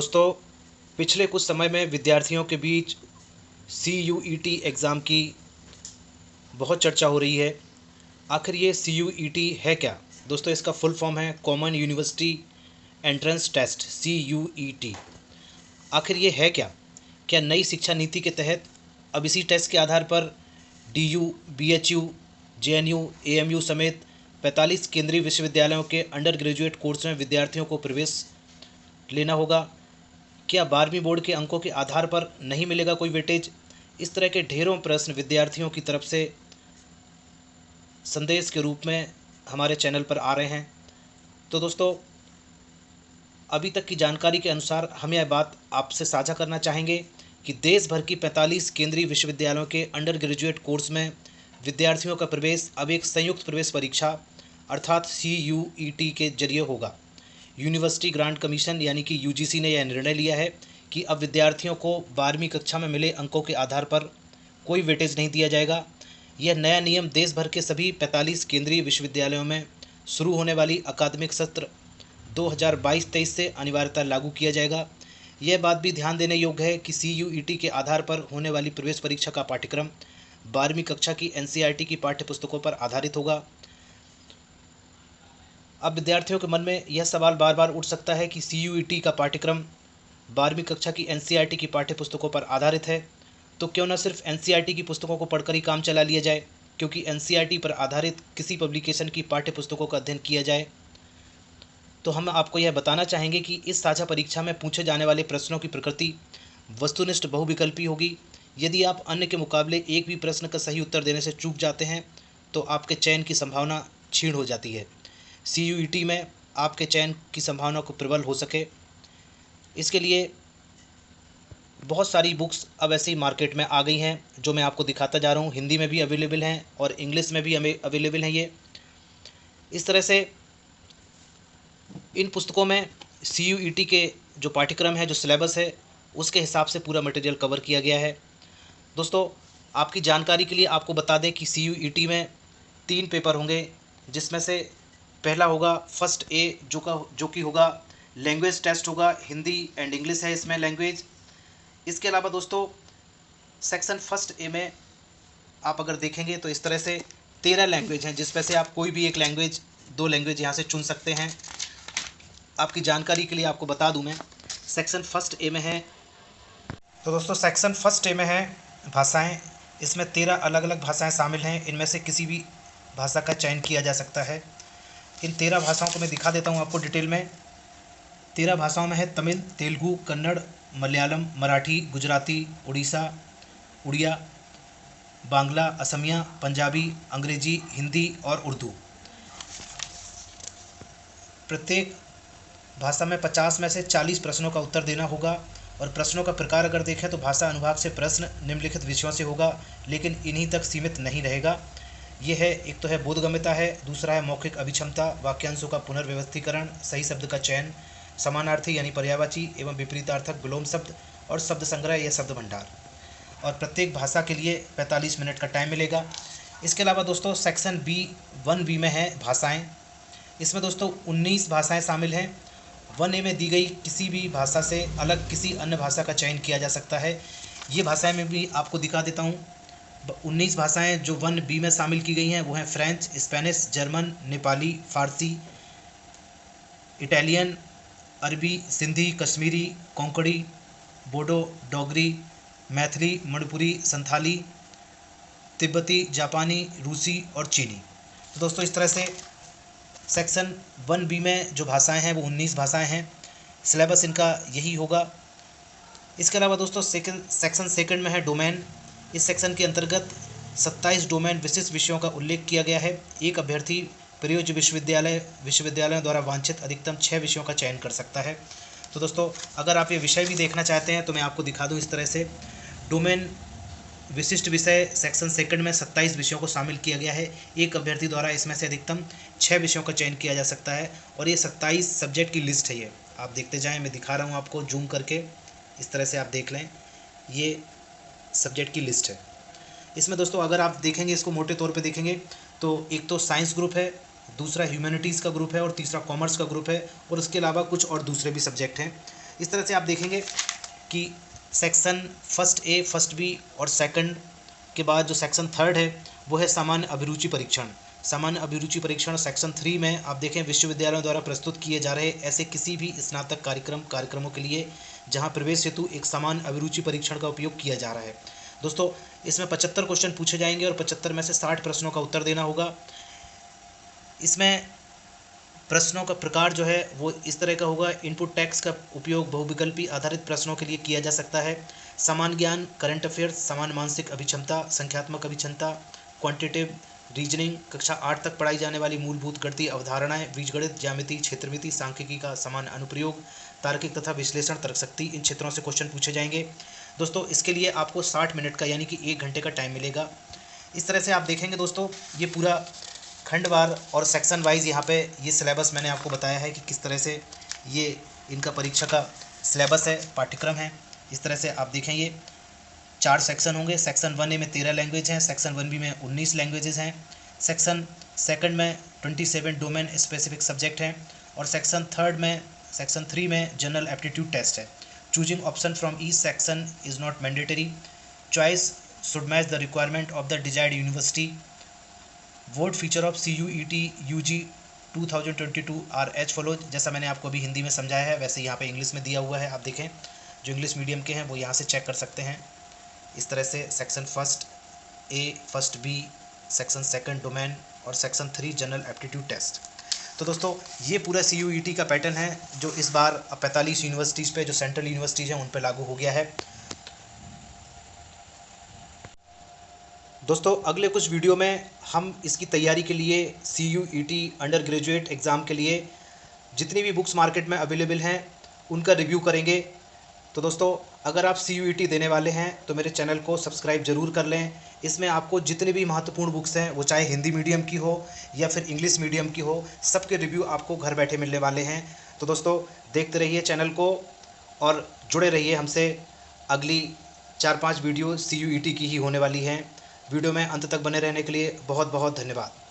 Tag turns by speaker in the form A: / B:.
A: दोस्तों, पिछले कुछ समय में विद्यार्थियों के बीच CUET एग्ज़ाम की बहुत चर्चा हो रही है। आखिर ये CUET है क्या? दोस्तों, इसका फुल फॉर्म है common university entrance test CUET। आखिर ये है क्या? क्या नई शिक्षा नीति के तहत अब इसी टेस्ट के आधार पर DU, BHU, JNU, AMU समेत 45 केंद्रीय विश्वविद्यालयों के अंडर ग्रेजुएट कोर्स में विद्यार्थियों को प्रवेश लेना होगा? क्या 12वीं बोर्ड के अंकों के आधार पर नहीं मिलेगा कोई वेटेज? इस तरह के ढेरों प्रश्न विद्यार्थियों की तरफ से संदेश के रूप में हमारे चैनल पर आ रहे हैं। तो दोस्तों, अभी तक की जानकारी के अनुसार हम यह बात आपसे साझा करना चाहेंगे कि देश भर की 45 केंद्रीय विश्वविद्यालयों के अंडर ग्रेजुएट कोर्स में विद्यार्थियों का प्रवेश अब एक संयुक्त प्रवेश परीक्षा अर्थात CUET के जरिए होगा। यूनिवर्सिटी ग्रांट कमीशन यानी कि UGC ने यह निर्णय लिया है कि अब विद्यार्थियों को 12वीं कक्षा में मिले अंकों के आधार पर कोई वेटेज नहीं दिया जाएगा। यह नया नियम देश भर के सभी 45 केंद्रीय विश्वविद्यालयों में शुरू होने वाली अकादमिक सत्र 2022-23 से अनिवार्यतः लागू किया जाएगा। यह बात भी ध्यान देने योग्य है कि CUET के आधार पर होने वाली प्रवेश परीक्षा का पाठ्यक्रम 12वीं कक्षा की NCERT की पाठ्य पुस्तकों पर आधारित होगा। अब विद्यार्थियों के मन में यह सवाल बार बार उठ सकता है कि CUET का पाठ्यक्रम 12वीं कक्षा की NCERT की पाठ्य पुस्तकों पर आधारित है, तो क्यों न सिर्फ NCERT की पुस्तकों को पढ़कर ही काम चला लिया जाए, क्योंकि NCERT पर आधारित किसी पब्लिकेशन की पाठ्य पुस्तकों का अध्ययन किया जाए। तो हम आपको यह बताना चाहेंगे कि इस साझा परीक्षा में पूछे जाने वाले प्रश्नों की प्रकृति वस्तुनिष्ठ बहुविकल्पी होगी। यदि आप अन्य के मुकाबले एक भी प्रश्न का सही उत्तर देने से चूक जाते हैं तो आपके चयन की संभावना क्षीण हो जाती है। CUET में आपके चयन की संभावना को प्रबल हो सके, इसके लिए बहुत सारी बुक्स अब ऐसे ही मार्केट में आ गई हैं जो मैं आपको दिखाता जा रहा हूँ। हिंदी में भी अवेलेबल हैं और इंग्लिश में भी अवेलेबल हैं। ये इस तरह से इन पुस्तकों में CUET के जो पाठ्यक्रम है, जो सिलेबस है, उसके हिसाब से पूरा मटेरियल कवर किया गया है। दोस्तों, आपकी जानकारी के लिए आपको बता दें कि CUET में 3 पेपर होंगे, जिसमें से पहला होगा फर्स्ट A जो कि होगा लैंग्वेज टेस्ट होगा। हिंदी एंड इंग्लिश है इसमें लैंग्वेज। इसके अलावा दोस्तों, सेक्शन फर्स्ट A में आप अगर देखेंगे तो इस तरह से 13 लैंग्वेज हैं, जिसमें से आप कोई भी एक लैंग्वेज, 2 लैंग्वेज यहाँ से चुन सकते हैं। आपकी जानकारी के लिए आपको बता दूं मैं, सेक्शन फर्स्ट A में है, तो दोस्तों सेक्शन फर्स्ट A में है भाषाएं। इसमें 13 अलग अलग भाषाएं शामिल हैं। इनमें से किसी भी भाषा का चयन किया जा सकता है। इन 13 भाषाओं को मैं दिखा देता हूं आपको डिटेल में। 13 भाषाओं में है तमिल, तेलुगु, कन्नड़, मलयालम, मराठी, गुजराती, उड़िया, बांग्ला, असमिया, पंजाबी, अंग्रेजी, हिंदी और उर्दू। प्रत्येक भाषा में 50 में से 40 प्रश्नों का उत्तर देना होगा। और प्रश्नों का प्रकार अगर देखें तो भाषा अनुभाग से प्रश्न निम्नलिखित विषयों से होगा, लेकिन इन्हीं तक सीमित नहीं रहेगा। ये है, एक तो है बोधगम्यता है, दूसरा है मौखिक अभिक्षमता, वाक्यांशों का पुनर्व्यवस्थीकरण, सही शब्द का चयन, समानार्थी यानी पर्यायवाची एवं विपरीतार्थक विलोम शब्द, और शब्द संग्रह या शब्द भंडार। और प्रत्येक भाषा के लिए 45 मिनट का टाइम मिलेगा। इसके अलावा दोस्तों सेक्शन B1B में है भाषाएं। इसमें दोस्तों 19 भाषाएं शामिल हैं। 1A में दी गई किसी भी भाषा से अलग किसी अन्य भाषा का चयन किया जा सकता है। ये भाषाएं मैं भी आपको दिखा देता हूँ। 19 भाषाएं जो 1B में शामिल की गई हैं वो हैं फ्रेंच, स्पेनिश, जर्मन, नेपाली, फारसी, इटालियन, अरबी, सिंधी, कश्मीरी, कोंकणी, बोडो, डोगरी, मैथिली, मणिपुरी, संथाली, तिब्बती, जापानी, रूसी और चीनी। तो दोस्तों, इस तरह से सेक्शन 1B में जो भाषाएं हैं वो 19 भाषाएं हैं। सिलेबस इनका यही होगा। इसके अलावा दोस्तों सेक्शन सेकंड में है डोमेन। इस सेक्शन के अंतर्गत 27 डोमेन विशिष्ट विषयों का उल्लेख किया गया है। एक अभ्यर्थी प्रयोज्य विश्वविद्यालयों द्वारा वांछित अधिकतम 6 विषयों का चयन कर सकता है। तो दोस्तों, अगर आप ये विषय भी देखना चाहते हैं तो मैं आपको दिखा दूँ इस तरह से। डोमेन विशिष्ट विषय सेक्शन सेकंड में 27 विषयों को शामिल किया गया है। एक अभ्यर्थी द्वारा इसमें से अधिकतम 6 विषयों का चयन किया जा सकता है। और ये 27 सब्जेक्ट की लिस्ट है। ये आप देखते जाएं, मैं दिखा रहा हूँ आपको जूम करके, इस तरह से आप देख लें। ये सब्जेक्ट की लिस्ट है। इसमें दोस्तों अगर आप देखेंगे, इसको मोटे तौर पे देखेंगे तो एक तो साइंस ग्रुप है, दूसरा ह्यूमैनिटीज़ का ग्रुप है और तीसरा कॉमर्स का ग्रुप है, और उसके अलावा कुछ और दूसरे भी सब्जेक्ट हैं। इस तरह से आप देखेंगे कि section first A, first B और सेकंड के बाद जो सेक्शन थर्ड है वो है सामान्य अभिरुचि परीक्षण। सामान्य अभिरुचि परीक्षण सेक्शन 3 में आप देखें विश्वविद्यालयों द्वारा प्रस्तुत किए जा रहे ऐसे किसी भी स्नातक कार्यक्रमों के लिए जहां प्रवेश हेतु एक सामान्य अभिरुचि परीक्षण का उपयोग किया जा रहा है। दोस्तों इसमें 75 क्वेश्चन पूछे जाएंगे और 75 में से 60 प्रश्नों का उत्तर देना होगा। इसमें प्रश्नों का प्रकार जो है वो इस तरह का होगा। इनपुट टेक्स्ट का उपयोग बहुविकल्पी आधारित प्रश्नों के लिए किया जा सकता है। सामान्य ज्ञान, करंट अफेयर्स, सामान्य मानसिक अभिक्षमता, संख्यात्मक अभिक्षमता, क्वांटिटेटिव रीजनिंग, कक्षा 8 तक पढ़ाई जाने वाली मूलभूत गणितीय अवधारणाएं, बीजगणित, ज्यामिति, क्षेत्रमिति, सांख्यिकी का सामान्य अनुप्रयोग, तार्किक तथा विश्लेषण, तर्कशक्ति, इन क्षेत्रों से क्वेश्चन पूछे जाएंगे। दोस्तों इसके लिए आपको 60 मिनट का यानी कि 1 घंटे का टाइम मिलेगा। इस तरह से आप देखेंगे दोस्तों ये पूरा खंडवार और सेक्शन वाइज यहाँ पे ये सिलेबस मैंने आपको बताया है कि किस तरह से ये इनका परीक्षा का सिलेबस है, पाठ्यक्रम है। इस तरह से आप देखें ये 4 सेक्शन होंगे। सेक्शन 1A में 13 लैंग्वेज हैं, सेक्शन 1B में 19 लैंग्वेजेस हैं, सेक्शन सेकंड में 27 डोमेन स्पेसिफिक सब्जेक्ट हैं और सेक्शन 3 में जनरल एप्टीट्यूड टेस्ट है। Choosing option from each section is not mandatory. Choice should match the requirement of the desired university. Vote feature of CUET UG 2022 are as follows. जैसा मैंने आपको अभी हिंदी में समझाया है वैसे यहाँ पे इंग्लिश में दिया हुआ है। आप देखें जो इंग्लिश मीडियम के हैं वो यहाँ से चेक कर सकते हैं। इस तरह से section first A, first B, section second domain और सेक्शन 3 जनरल एप्टीट्यूड टेस्ट। तो दोस्तों ये पूरा CUET का पैटर्न है जो इस बार 45 यूनिवर्सिटीज़ पे जो सेंट्रल यूनिवर्सिटीज़ हैं उन पे लागू हो गया है। दोस्तों अगले कुछ वीडियो में हम इसकी तैयारी के लिए CUET अंडर ग्रेजुएट एग्ज़ाम के लिए जितनी भी बुक्स मार्केट में अवेलेबल हैं उनका रिव्यू करेंगे। तो दोस्तों अगर आप CUET देने वाले हैं तो मेरे चैनल को सब्सक्राइब ज़रूर कर लें। इसमें आपको जितने भी महत्वपूर्ण बुक्स हैं वो चाहे हिंदी मीडियम की हो या फिर इंग्लिश मीडियम की हो, सबके रिव्यू आपको घर बैठे मिलने वाले हैं। तो दोस्तों देखते रहिए चैनल को और जुड़े रहिए हमसे। अगली 4-5 वीडियो CUET की ही होने वाली हैं। वीडियो में अंत तक बने रहने के लिए बहुत बहुत धन्यवाद।